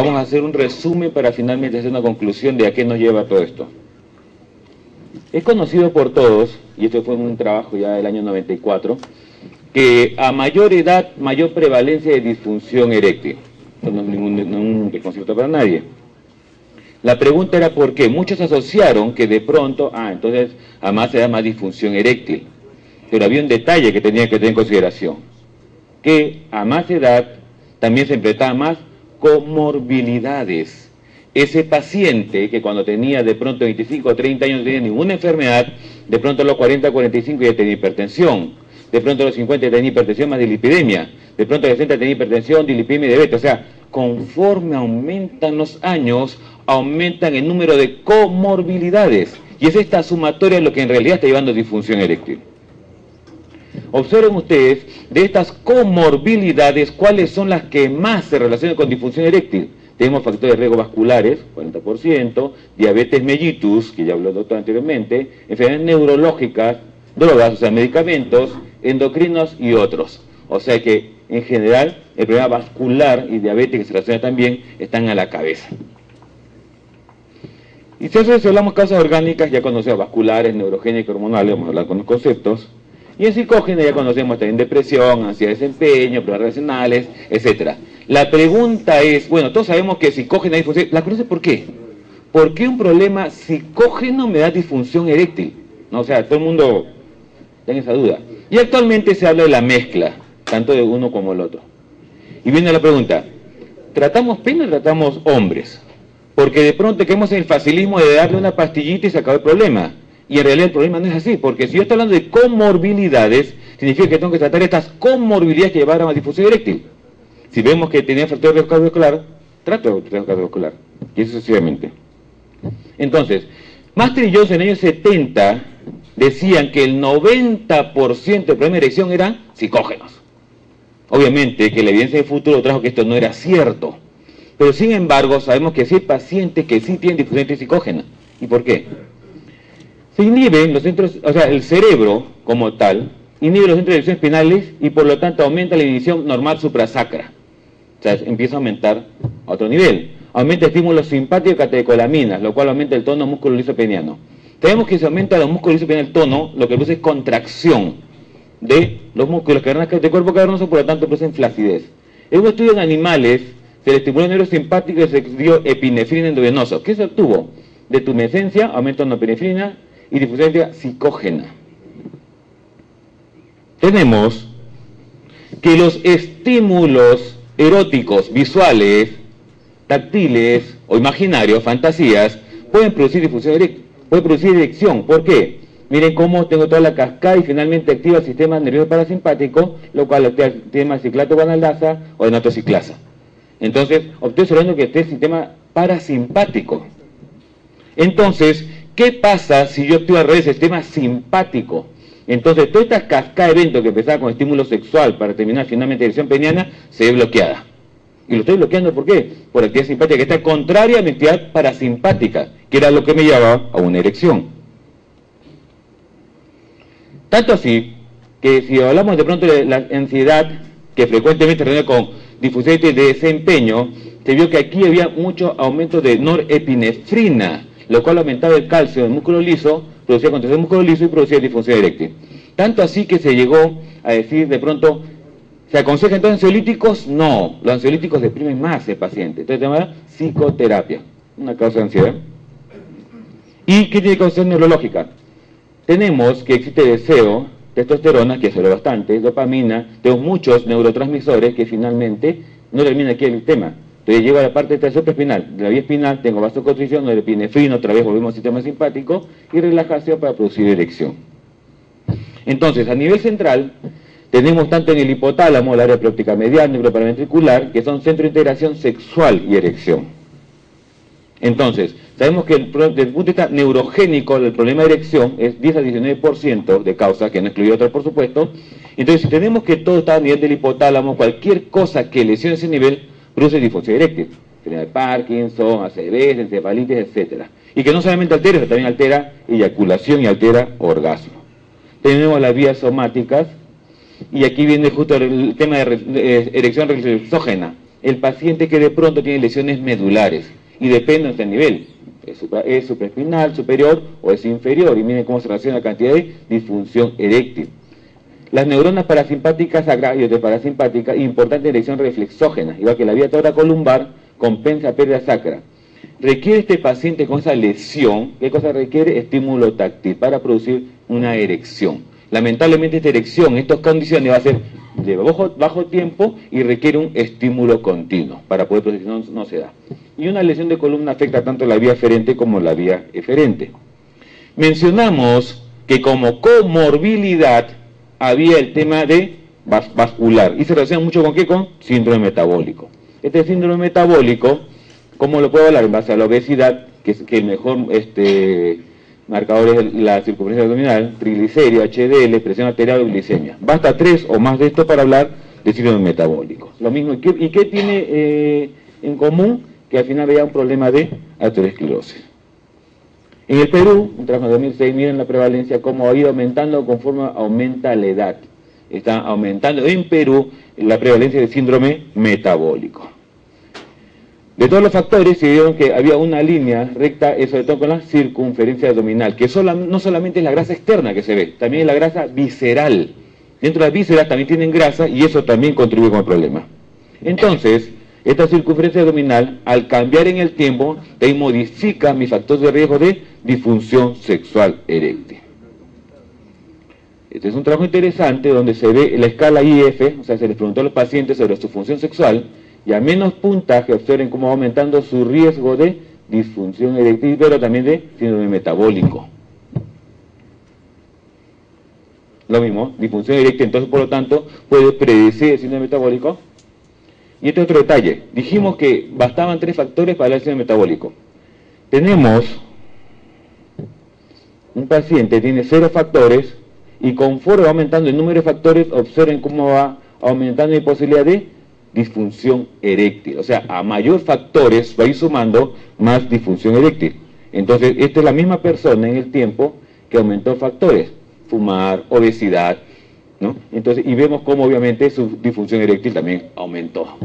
Vamos a hacer un resumen para finalmente hacer una conclusión de a qué nos lleva todo esto. Es conocido por todos, y esto fue un trabajo ya del año 94, que a mayor edad, mayor prevalencia de disfunción eréctil. Esto no es ningún desconcierto para nadie. La pregunta era por qué. Muchos asociaron que de pronto, entonces a más edad más disfunción eréctil. Pero había un detalle que tenía que tener en consideración, que a más edad también se enfrentaba más comorbilidades. Ese paciente que cuando tenía de pronto 25 o 30 años no tenía ninguna enfermedad, de pronto a los 40 o 45 ya tenía hipertensión, de pronto a los 50 ya tenía hipertensión más dislipidemia, de pronto a los 60 tenía hipertensión, dislipidemia y diabetes. O sea, conforme aumentan los años, aumentan el número de comorbilidades. Y es esta sumatoria lo que en realidad está llevando a disfunción eréctil. Observen ustedes, de estas comorbilidades, ¿cuáles son las que más se relacionan con disfunción eréctil? Tenemos factores de riesgo vasculares, 40%, diabetes mellitus, que ya habló el doctor anteriormente, enfermedades neurológicas, drogas, o sea, medicamentos, endocrinos y otros. O sea que, en general, el problema vascular y diabetes que se relaciona también están a la cabeza. Y si hablamos de causas orgánicas, ya conocemos vasculares, neurogénicas, hormonales, vamos a hablar con los conceptos. Y en psicógena ya conocemos también depresión, ansiedad de desempeño, problemas relacionales, etc. La pregunta es, bueno, todos sabemos que psicógena y disfunción, ¿la conoces por qué? ¿Por qué un problema psicógeno me da disfunción eréctil? ¿No? O sea, todo el mundo tiene esa duda. Y actualmente se habla de la mezcla, tanto de uno como el otro. Y viene la pregunta, ¿tratamos pene o tratamos hombres? Porque de pronto quedamos en el facilismo de darle una pastillita y se acabó el problema. Y en realidad el problema no es así, porque si yo estoy hablando de comorbilidades, significa que tengo que tratar estas comorbilidades que llevaron a disfunción eréctil. Si vemos que tenía factor de riesgo cardiovascular, trato de riesgo cardiovascular, y eso sucesivamente. Entonces, Master y Jones en el año 70 decían que el 90% del problema de erección eran psicógenos. Obviamente que la evidencia del futuro trajo que esto no era cierto, pero sin embargo sabemos que sí hay pacientes que sí tienen disfunción eréctil psicógena. ¿Y por qué? Se inhiben los centros, o sea, el cerebro como tal, inhibe los centros de dirección espinales y por lo tanto aumenta la inhibición normal suprasacra. O sea, empieza a aumentar a otro nivel. Aumenta el estímulo simpático y catecolaminas, lo cual aumenta el tono músculo liso peniano. Tenemos que si aumenta los músculos liso peniano el tono, lo que produce es contracción de los músculos cavernosos del cuerpo cavernoso, por lo tanto producen flacidez. En un estudio en animales, se le estimuló el neurosimpático y se dio epinefrina endovenosa. ¿Qué se obtuvo? De tumescencia, aumento de epinefrina y disfunción psicógena. Tenemos que los estímulos eróticos, visuales, táctiles o imaginarios, fantasías, pueden producir disfunción eréctil, pueden producir erección. ¿Por qué? Miren cómo tengo toda la cascada y finalmente activa el sistema nervioso parasimpático, lo cual activa el sistema ciclato-guanaldasa o enotociclasa. Entonces, estoy observando que este es el sistema parasimpático. Entonces, ¿qué pasa si yo activo al revés el sistema simpático? Entonces, toda esta cascada de eventos que empezaba con estímulo sexual para terminar finalmente en dirección peniana, se ve bloqueada. Y lo estoy bloqueando, ¿por qué? Por actividad simpática, que está contraria a mi actividad parasimpática, que era lo que me llevaba a una erección. Tanto así, que si hablamos de pronto de la ansiedad, que frecuentemente se reúne con disfunción de desempeño, se vio que aquí había mucho aumento de norepinefrina, lo cual aumentaba el calcio del músculo liso, producía contracción del músculo liso y producía disfunción eréctil. Tanto así que se llegó a decir de pronto, ¿se aconseja entonces ansiolíticos? No, los ansiolíticos deprimen más al paciente. Entonces se llama psicoterapia, una causa de ansiedad. ¿Y qué tiene causa neurológica? Tenemos que existe deseo, testosterona, que se ve bastante, dopamina, tenemos muchos neurotransmisores que finalmente no termina aquí el tema. Entonces llego a la parte de supraespinal. De la vía espinal tengo vasoconstricción, norepinefrina, otra vez volvemos al sistema simpático y relajación para producir erección. Entonces, a nivel central, tenemos tanto en el hipotálamo, el área preóptica medial, neuroparaventricular, que son centro de integración sexual y erección. Entonces, sabemos que desde el punto de vista neurogénico, el problema de erección es 10 a 19% de causa, que no excluye otras, por supuesto. Entonces, si tenemos que todo está a nivel del hipotálamo, cualquier cosa que lesione ese nivel, produce disfunción eréctil, enfermedad de Parkinson, ACV, encefalitis, etc. Y que no solamente altera, sino también altera eyaculación y altera orgasmo. Tenemos las vías somáticas, y aquí viene justo el tema de erección reflexógena. el paciente que de pronto tiene lesiones medulares y depende de nuestro nivel. ¿Es supraespinal, superior o es inferior? Y miren cómo se relaciona la cantidad de disfunción eréctil. Las neuronas parasimpáticas agravios de parasimpática, importante dirección reflexógena, igual que la vía columbar, compensa pérdida sacra. Requiere este paciente con esa lesión, ¿qué cosa requiere? Estímulo táctil para producir una erección. Lamentablemente esta erección, en estas condiciones va a ser de bajo tiempo y requiere un estímulo continuo para poder producir, no se da. Y una lesión de columna afecta tanto la vía aferente como la vía eferente. Mencionamos que como comorbilidad había el tema de vascular y se relaciona mucho con ¿qué? Con síndrome metabólico. Este síndrome metabólico, ¿cómo lo puedo hablar? En base a la obesidad, que el mejor marcador es la circunferencia abdominal, triglicéridos, HDL, presión arterial o glicemia. Basta 3 o más de esto para hablar de síndrome metabólico. Lo mismo, ¿y qué tiene en común? Que al final había un problema de aterosclerosis. En el Perú, un trabajo de 2006, miren la prevalencia, cómo ha ido aumentando conforme aumenta la edad. Está aumentando en Perú la prevalencia de síndrome metabólico. De todos los factores, se vieron que había una línea recta, sobre todo con la circunferencia abdominal, que no solamente es la grasa externa que se ve, también es la grasa visceral. Dentro de las vísceras también tienen grasa y eso también contribuye con el problema. Entonces, esta circunferencia abdominal, al cambiar en el tiempo, te modifica mi factor de riesgo de disfunción sexual eréctil. Este es un trabajo interesante donde se ve la escala IF, o sea, se les preguntó a los pacientes sobre su función sexual, y a menos puntaje observen cómo va aumentando su riesgo de disfunción eréctil, pero también de síndrome metabólico. Lo mismo, disfunción eréctil, entonces por lo tanto puede predecir el síndrome metabólico. Y este otro detalle, dijimos que bastaban 3 factores para el síndrome metabólico. Tenemos un paciente, tiene 0 factores, y conforme va aumentando el número de factores, observen cómo va aumentando la posibilidad de disfunción eréctil. O sea, a mayor factores va a ir sumando más disfunción eréctil. Entonces, esta es la misma persona en el tiempo que aumentó factores, fumar, obesidad, ¿no? Entonces, y vemos cómo obviamente su disfunción eréctil también aumentó.